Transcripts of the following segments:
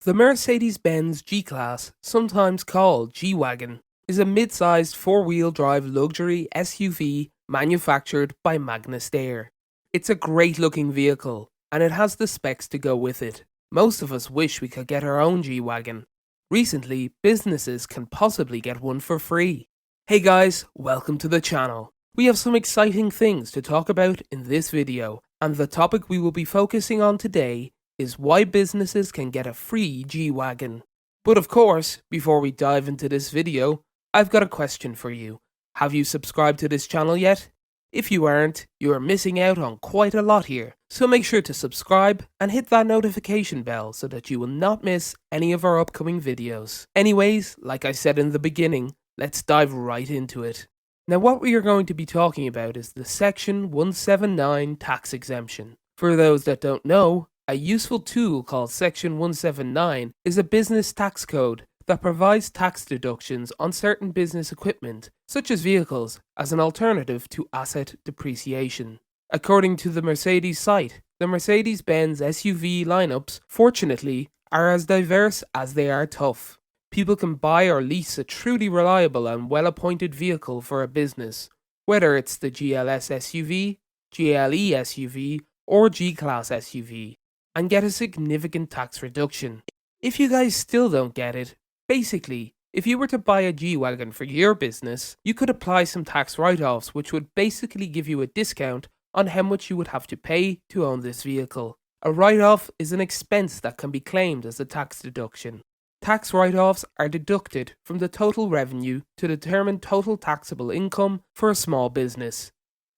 The Mercedes-Benz G-Class, sometimes called G-Wagon, is a mid-sized four-wheel drive luxury SUV manufactured by Magna Steyr. It's a great-looking vehicle, and it has the specs to go with it. Most of us wish we could get our own G-Wagon. Recently, businesses can possibly get one for free. Hey guys, welcome to the channel. We have some exciting things to talk about in this video, and the topic we will be focusing on today is why businesses can get a free G-Wagon. But of course, before we dive into this video, I've got a question for you. Have you subscribed to this channel yet? If you aren't, you are missing out on quite a lot here, so make sure to subscribe and hit that notification bell so that you will not miss any of our upcoming videos. Anyways, like I said in the beginning, let's dive right into it. Now what we are going to be talking about is the Section 179 tax exemption. For those that don't know, a useful tool called Section 179 is a business tax code that provides tax deductions on certain business equipment, such as vehicles, as an alternative to asset depreciation. According to the Mercedes site, the Mercedes-Benz SUV lineups, fortunately, are as diverse as they are tough. People can buy or lease a truly reliable and well-appointed vehicle for a business, whether it's the GLS SUV, GLE SUV, or G-Class SUV, and get a significant tax reduction. If you guys still don't get it, basically, if you were to buy a G-Wagon for your business, you could apply some tax write-offs which would basically give you a discount on how much you would have to pay to own this vehicle. A write-off is an expense that can be claimed as a tax deduction. Tax write-offs are deducted from the total revenue to determine total taxable income for a small business.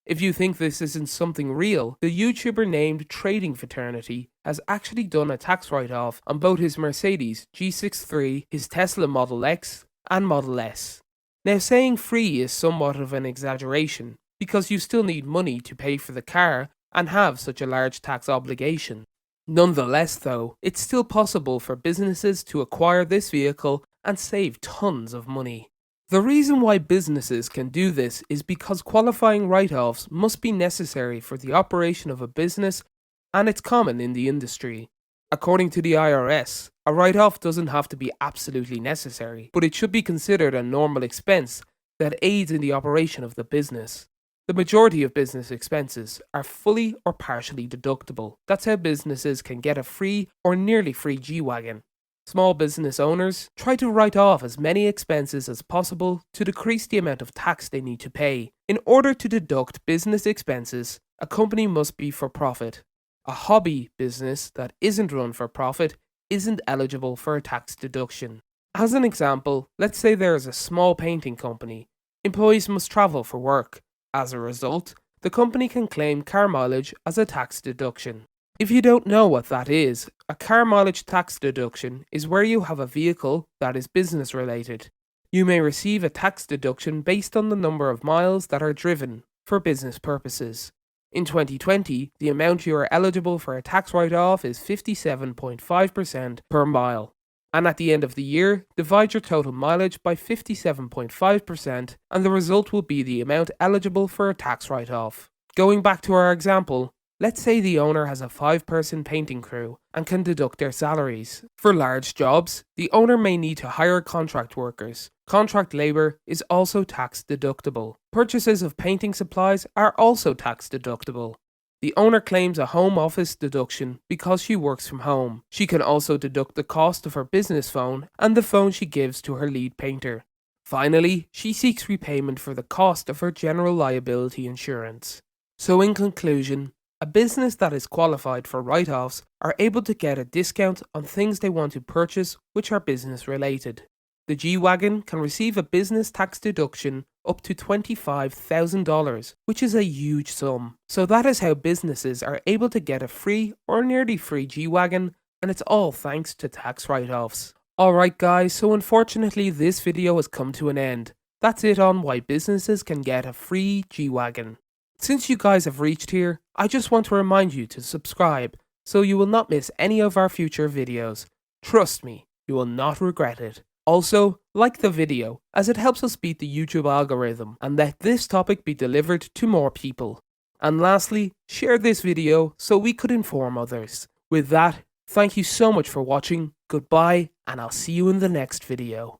If you think this isn't something real, the YouTuber named Trading Fraternity has actually done a tax write-off on both his Mercedes G63, his Tesla Model X, and Model S. Now saying free is somewhat of an exaggeration, because you still need money to pay for the car and have such a large tax obligation. Nonetheless though, it's still possible for businesses to acquire this vehicle and save tons of money. The reason why businesses can do this is because qualifying write-offs must be necessary for the operation of a business, and it's common in the industry. According to the IRS, a write-off doesn't have to be absolutely necessary, but it should be considered a normal expense that aids in the operation of the business. The majority of business expenses are fully or partially deductible. That's how businesses can get a free or nearly free G-Wagon. Small business owners try to write off as many expenses as possible to decrease the amount of tax they need to pay. In order to deduct business expenses, a company must be for profit. A hobby business that isn't run for profit isn't eligible for a tax deduction. As an example, let's say there is a small painting company. Employees must travel for work. As a result, the company can claim car mileage as a tax deduction. If you don't know what that is, a car mileage tax deduction is where you have a vehicle that is business related. You may receive a tax deduction based on the number of miles that are driven for business purposes. In 2020, the amount you are eligible for a tax write-off is 57.5% per mile. And at the end of the year, divide your total mileage by 57.5% and the result will be the amount eligible for a tax write-off. Going back to our example, let's say the owner has a 5-person painting crew and can deduct their salaries. For large jobs, the owner may need to hire contract workers. Contract labour is also tax deductible. Purchases of painting supplies are also tax deductible. The owner claims a home office deduction because she works from home. She can also deduct the cost of her business phone and the phone she gives to her lead painter. Finally, she seeks repayment for the cost of her general liability insurance. So in conclusion, a business that is qualified for write-offs are able to get a discount on things they want to purchase which are business related. The G-Wagon can receive a business tax deduction up to $25,000, which is a huge sum. So that is how businesses are able to get a free or nearly free G-Wagon, and it's all thanks to tax write-offs. Alright guys, so unfortunately this video has come to an end. That's it on why businesses can get a free G-Wagon. Since you guys have reached here, I just want to remind you to subscribe so you will not miss any of our future videos. Trust me, you will not regret it. Also, like the video as it helps us beat the YouTube algorithm and let this topic be delivered to more people. And lastly, share this video so we could inform others. With that, thank you so much for watching Goodbye, and I'll see you in the next video.